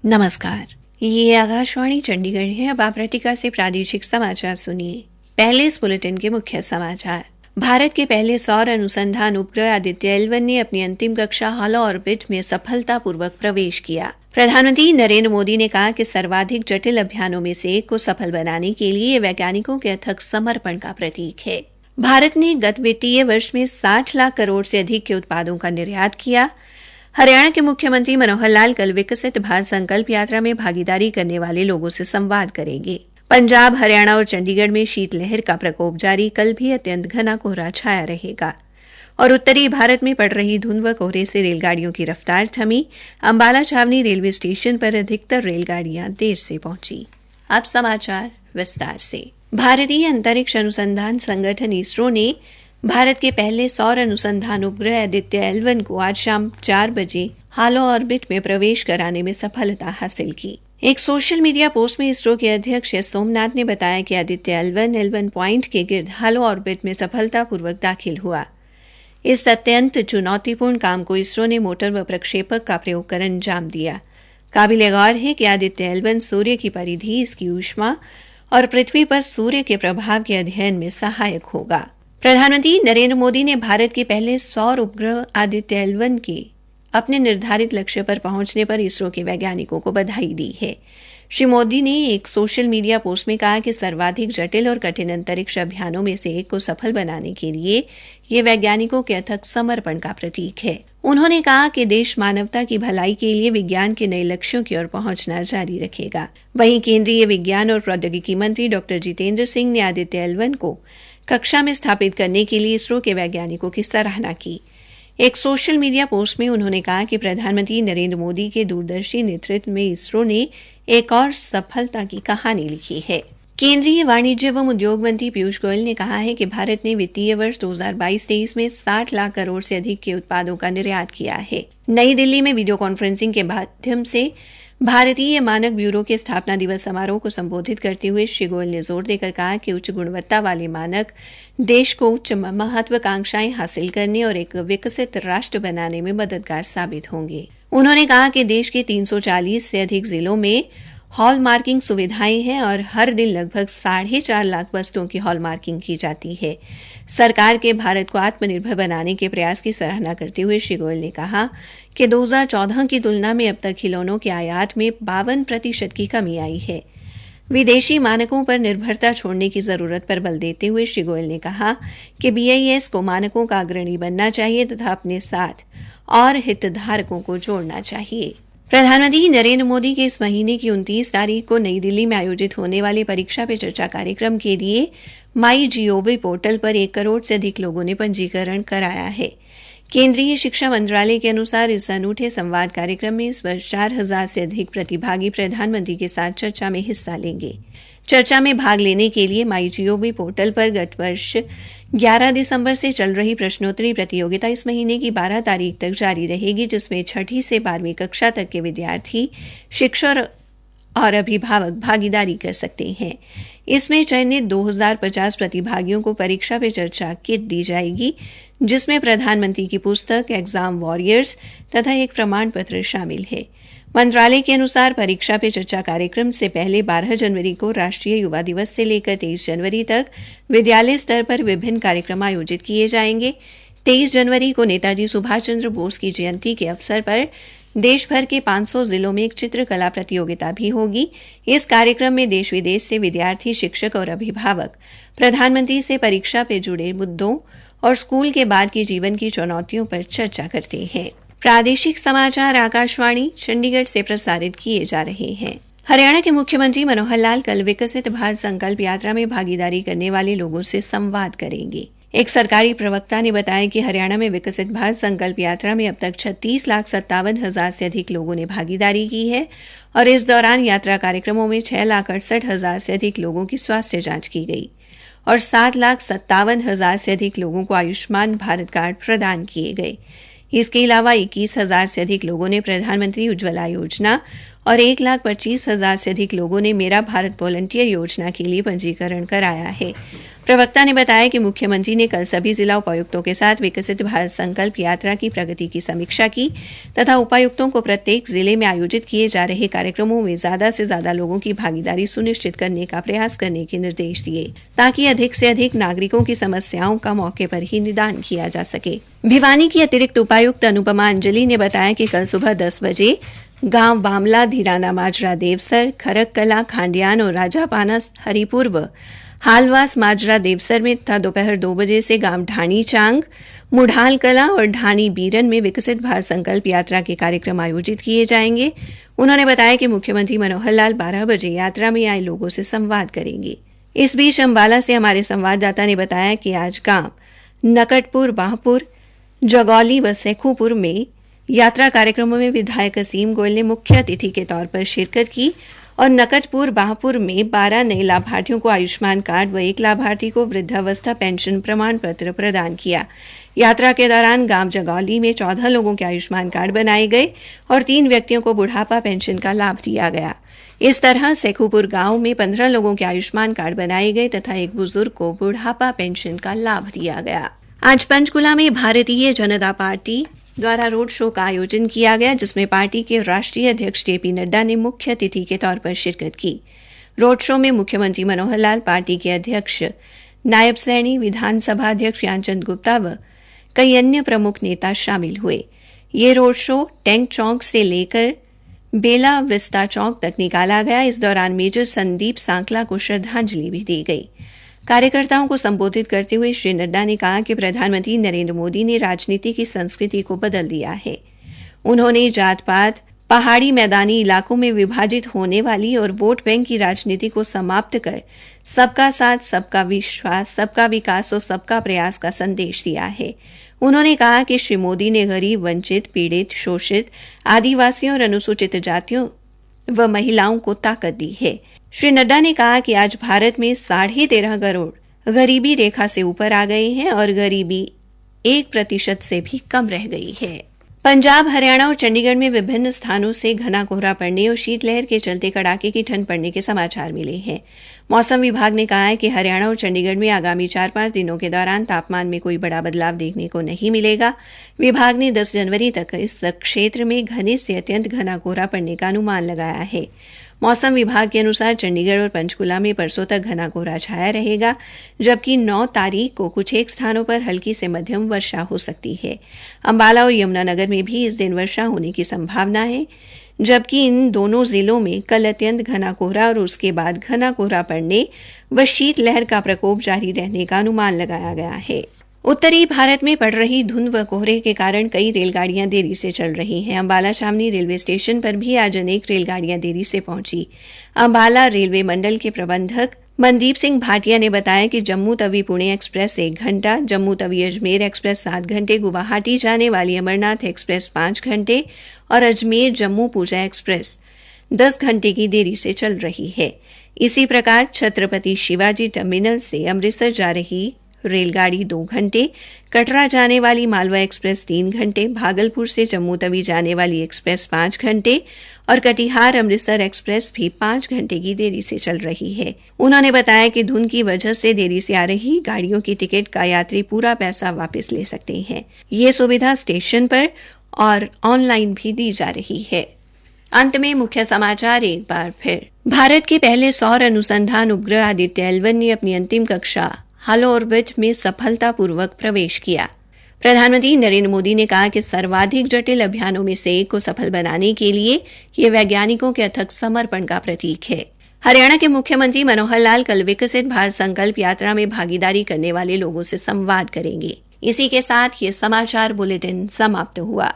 नमस्कार, ये आकाशवाणी चंडीगढ़ है। अब आप रटिका से प्रादेशिक समाचार सुनिए। पहले इस बुलेटिन के मुख्य समाचार। भारत के पहले सौर अनुसंधान उपग्रह आदित्य L1 ने अपनी अंतिम कक्षा हॉलो ऑर्बिट में सफलतापूर्वक प्रवेश किया। प्रधानमंत्री नरेंद्र मोदी ने कहा कि सर्वाधिक जटिल अभियानों में से एक को सफल बनाने के लिए वैज्ञानिकों के अथक समर्पण का प्रतीक है। भारत ने गत वित्तीय वर्ष में 60 लाख करोड़ से अधिक के उत्पादों का निर्यात किया। हरियाणा के मुख्यमंत्री मनोहर लाल कल विकसित भारत संकल्प यात्रा में भागीदारी करने वाले लोगों से संवाद करेंगे। पंजाब, हरियाणा और चंडीगढ़ में शीतलहर का प्रकोप जारी। कल भी अत्यंत घना कोहरा छाया रहेगा और उत्तरी भारत में पड़ रही धुंध व कोहरे से रेलगाड़ियों की रफ्तार थमी। अंबाला छावनी रेलवे स्टेशन पर अधिकतर रेलगाड़ियां देर से पहुंची। अब समाचार विस्तार से। भारतीय अंतरिक्ष अनुसंधान संगठन इसरो ने भारत के पहले सौर अनुसंधान उपग्रह आदित्य L1 को आज शाम 4 बजे हॉलो ऑर्बिट में प्रवेश कराने में सफलता हासिल की। एक सोशल मीडिया पोस्ट में इसरो के अध्यक्ष एस सोमनाथ ने बताया कि आदित्य L1 पॉइंट के गिर्द हॉलो ऑर्बिट में सफलतापूर्वक दाखिल हुआ। इस अत्यंत चुनौतीपूर्ण काम को इसरो ने मोटर व प्रक्षेपक का प्रयोग कर अंजाम दिया। काबिले गौर है कि आदित्य L1 सूर्य की परिधि, इसकी ऊष्मा और पृथ्वी पर सूर्य के प्रभाव के अध्ययन में सहायक होगा। प्रधानमंत्री नरेंद्र मोदी ने भारत के पहले सौर उपग्रह आदित्य L1 के अपने निर्धारित लक्ष्य पर पहुंचने पर इसरो के वैज्ञानिकों को बधाई दी है। श्री मोदी ने एक सोशल मीडिया पोस्ट में कहा कि सर्वाधिक जटिल और कठिन अंतरिक्ष अभियानों में से एक को सफल बनाने के लिए ये वैज्ञानिकों के अथक समर्पण का प्रतीक है। उन्होंने कहा कि देश मानवता की भलाई के लिए विज्ञान के नए लक्ष्यों की ओर पहुंचना जारी रखेगा। वहीं केंद्रीय विज्ञान और प्रौद्योगिकी मंत्री डॉ जितेंद्र सिंह ने आदित्य L1 को कक्षा में स्थापित करने के लिए इसरो के वैज्ञानिकों की सराहना की। एक सोशल मीडिया पोस्ट में उन्होंने कहा कि प्रधानमंत्री नरेंद्र मोदी के दूरदर्शी नेतृत्व में इसरो ने एक और सफलता की कहानी लिखी है। केंद्रीय वाणिज्य एवं उद्योग मंत्री पीयूष गोयल ने कहा है कि भारत ने वित्तीय वर्ष 2022-23 में 60 लाख करोड़ से अधिक के उत्पादों का निर्यात किया है। नई दिल्ली में वीडियो कॉन्फ्रेंसिंग के माध्यम से भारतीय मानक ब्यूरो के स्थापना दिवस समारोह को संबोधित करते हुए श्री गोयल ने जोर देकर कहा कि उच्च गुणवत्ता वाले मानक देश को उच्च महत्वाकांक्षाएं हासिल करने और एक विकसित राष्ट्र बनाने में मददगार साबित होंगे। उन्होंने कहा कि देश के 340 से अधिक जिलों में हॉल मार्किंग सुविधाएं हैं और हर दिन लगभग 4.5 लाख वस्तुओं की हॉल मार्किंग की जाती है। सरकार के भारत को आत्मनिर्भर बनाने के प्रयास की सराहना करते हुए श्री गोयल ने कहा कि 2014 की तुलना में अब तक खिलौनों के आयात में 52% की कमी आई है। विदेशी मानकों पर निर्भरता छोड़ने की जरूरत पर बल देते हुए श्री गोयल ने कहा कि BIS को मानकों का अग्रणी बनना चाहिए तथा अपने साथ और हितधारकों को जोड़ना चाहिए। प्रधानमंत्री नरेंद्र मोदी के इस महीने की 29 तारीख को नई दिल्ली में आयोजित होने वाले परीक्षा पे चर्चा कार्यक्रम के लिए MyGov पोर्टल पर 1 करोड़ से अधिक लोगों ने पंजीकरण कराया है। केंद्रीय शिक्षा मंत्रालय के अनुसार इस अनूठे संवाद कार्यक्रम में इस वर्ष 4,000 से अधिक प्रतिभागी प्रधानमंत्री के साथ चर्चा में हिस्सा लेंगे। चर्चा में भाग लेने के लिए MyGov पोर्टल पर गत वर्ष 11 दिसंबर से चल रही प्रश्नोत्तरी प्रतियोगिता इस महीने की 12 तारीख तक जारी रहेगी, जिसमें 6ठी से 12वीं कक्षा तक के विद्यार्थी, शिक्षक और अभिभावक भागीदारी कर सकते हैं। इसमें चयनित 2050 प्रतिभागियों को परीक्षा पे चर्चा किट दी जाएगी, जिसमें प्रधानमंत्री की पुस्तक, एग्जाम वॉरियर्स तथा एक प्रमाण पत्र शामिल है। मंत्रालय के अनुसार परीक्षा पे चर्चा कार्यक्रम से पहले 12 जनवरी को राष्ट्रीय युवा दिवस से लेकर 23 जनवरी तक विद्यालय स्तर पर विभिन्न कार्यक्रम आयोजित किए जाएंगे। 23 जनवरी को नेताजी सुभाष चंद्र बोस की जयंती के अवसर पर देश भर के 500 जिलों में एक चित्रकला प्रतियोगिता भी होगी। इस कार्यक्रम में देश विदेश से विद्यार्थी, शिक्षक और अभिभावक प्रधानमंत्री से परीक्षा पे जुड़े मुद्दों और स्कूल के बाद की जीवन की चुनौतियों पर चर्चा करते हैं। प्रादेशिक समाचार आकाशवाणी चंडीगढ़ से प्रसारित किए जा रहे हैं। हरियाणा के मुख्यमंत्री मनोहर लाल कल विकसित भारत संकल्प यात्रा में भागीदारी करने वाले लोगों से संवाद करेंगे। एक सरकारी प्रवक्ता ने बताया कि हरियाणा में विकसित भारत संकल्प यात्रा में अब तक 36,57,000 से अधिक लोगों ने भागीदारी की है और इस दौरान यात्रा कार्यक्रमों में 6,68,000 से अधिक लोगों की स्वास्थ्य जांच की गई और 7,57,000 से अधिक लोगों को आयुष्मान भारत कार्ड प्रदान किए गए। इसके अलावा 21,000 से अधिक लोगों ने प्रधानमंत्री उज्ज्वला योजना और 1,25,000 से अधिक लोगों ने मेरा भारत वॉलंटियर योजना के लिए पंजीकरण कराया है। प्रवक्ता ने बताया कि मुख्यमंत्री ने कल सभी जिला उपायुक्तों के साथ विकसित भारत संकल्प यात्रा की प्रगति की समीक्षा की तथा उपायुक्तों को प्रत्येक जिले में आयोजित किए जा रहे कार्यक्रमों में ज्यादा से ज्यादा लोगों की भागीदारी सुनिश्चित करने का प्रयास करने के निर्देश दिए ताकि अधिक से अधिक नागरिकों की समस्याओं का मौके पर ही निदान किया जा सके। भिवानी की अतिरिक्त उपायुक्त अनुपमा अंजलि ने बताया कि कल सुबह 10 बजे गांव बामला, धीराना माजरा, देवसर, खरक कला, खांडियान और राजापाना, हरिपुर, हालवास, माजरा, देवसर में तथा दोपहर 2 बजे से गांव ढाणी चांग, मुढाल कला और ढाणी बीरन में विकसित भारत संकल्प यात्रा के कार्यक्रम आयोजित किए जाएंगे। उन्होंने बताया कि मुख्यमंत्री मनोहर लाल 12 बजे यात्रा में आए लोगों से संवाद करेंगे। इस बीच अंबाला से हमारे संवाददाता ने बताया कि आज गांव नकटपुर, बाहपुर, जगौली व सेखुपुर में यात्रा कार्यक्रमों में विधायक असीम गोयल ने मुख्य अतिथि के तौर पर शिरकत की और नकटपुर, बाहपुर में 12 नए लाभार्थियों को आयुष्मान कार्ड व 1 लाभार्थी को वृद्धावस्था पेंशन प्रमाण पत्र प्रदान किया। यात्रा के दौरान गांव जगौली में 14 लोगों के आयुष्मान कार्ड बनाए गए और 3 व्यक्तियों को बुढ़ापा पेंशन का लाभ दिया गया। इस तरह सेखुपुर गांव में 15 लोगों के आयुष्मान कार्ड बनाए गए तथा एक बुजुर्ग को बुढ़ापा पेंशन का लाभ दिया गया। आज पंचकुला में भारतीय जनता पार्टी द्वारा रोड शो का आयोजन किया गया, जिसमें पार्टी के राष्ट्रीय अध्यक्ष जेपी नड्डा ने मुख्य अतिथि के तौर पर शिरकत की। रोड शो में मुख्यमंत्री मनोहर लाल, पार्टी के अध्यक्ष नायब सैनी, विधानसभा अध्यक्ष ज्ञानचंद गुप्ता व कई अन्य प्रमुख नेता शामिल हुए। ये रोड शो टैंक चौक से लेकर बेला विस्टा चौक तक निकाला गया। इस दौरान मेजर संदीप सांकला को श्रद्धांजलि भी दी गई। कार्यकर्ताओं को संबोधित करते हुए श्री नड्डा ने कहा कि प्रधानमंत्री नरेंद्र मोदी ने राजनीति की संस्कृति को बदल दिया है। उन्होंने जात पात, पहाड़ी, मैदानी इलाकों में विभाजित होने वाली और वोट बैंक की राजनीति को समाप्त कर सबका साथ, सबका विश्वास, सबका विकास और सबका प्रयास का संदेश दिया है। उन्होंने कहा कि श्री मोदी ने गरीब, वंचित, पीड़ित, शोषित, आदिवासियों और अनुसूचित जातियों व महिलाओं को ताकत दी है। श्री नड्डा ने कहा कि आज भारत में 13.5 करोड़ गरीबी रेखा से ऊपर आ गए हैं और गरीबी 1% से भी कम रह गई है। पंजाब, हरियाणा और चंडीगढ़ में विभिन्न स्थानों से घना कोहरा पड़ने और शीतलहर के चलते कड़ाके की ठंड पड़ने के समाचार मिले हैं। मौसम विभाग ने कहा है कि हरियाणा और चंडीगढ़ में आगामी 4-5 दिनों के दौरान तापमान में कोई बड़ा बदलाव देखने को नहीं मिलेगा। विभाग ने 10 जनवरी तक इस क्षेत्र में घने से अत्यंत घना कोहरा पड़ने का अनुमान लगाया है। मौसम विभाग के अनुसार चंडीगढ़ और पंचकुला में परसों तक घना कोहरा छाया रहेगा, जबकि 9 तारीख को कुछ एक स्थानों पर हल्की से मध्यम वर्षा हो सकती है। अंबाला और यमुनानगर में भी इस दिन वर्षा होने की संभावना है, जबकि इन दोनों जिलों में कल अत्यंत घना कोहरा और उसके बाद घना कोहरा पड़ने व शीतलहर का प्रकोप जारी रहने का अनुमान लगाया गया है। उत्तरी भारत में पड़ रही धुंध व कोहरे के कारण कई रेलगाड़ियां देरी से चल रही हैं। अंबाला छावनी रेलवे स्टेशन पर भी आज अनेक रेलगाड़ियां देरी से पहुंची। अंबाला रेलवे मंडल के प्रबंधक मनदीप सिंह भाटिया ने बताया कि जम्मू तवी पुणे एक्सप्रेस 1 घंटा, जम्मू तवी अजमेर एक्सप्रेस 7 घंटे, गुवाहाटी जाने वाली अमरनाथ एक्सप्रेस 5 घंटे और अजमेर जम्मू पूजा एक्सप्रेस 10 घंटे की देरी से चल रही है। इसी प्रकार छत्रपति शिवाजी टर्मिनल से अमृतसर जा रही रेलगाड़ी 2 घंटे, कटरा जाने वाली मालवा एक्सप्रेस 3 घंटे, भागलपुर से जम्मू तवी जाने वाली एक्सप्रेस 5 घंटे और कटिहार अमृतसर एक्सप्रेस भी 5 घंटे की देरी से चल रही है। उन्होंने बताया कि धुंध की वजह से देरी से आ रही गाड़ियों की टिकट का यात्री पूरा पैसा वापस ले सकते हैं। ये सुविधा स्टेशन पर और ऑनलाइन भी दी जा रही है। अंत में मुख्य समाचार एक बार फिर। भारत के पहले सौर अनुसंधान उपग्रह आदित्य L1 ने अपनी अंतिम कक्षा हालो ऑर्बिट में सफलतापूर्वक प्रवेश किया। प्रधानमंत्री नरेंद्र मोदी ने कहा कि सर्वाधिक जटिल अभियानों में से एक को सफल बनाने के लिए ये वैज्ञानिकों के अथक समर्पण का प्रतीक है। हरियाणा के मुख्यमंत्री मनोहर लाल कल विकसित भारत संकल्प यात्रा में भागीदारी करने वाले लोगों से संवाद करेंगे। इसी के साथ ये समाचार बुलेटिन समाप्त हुआ।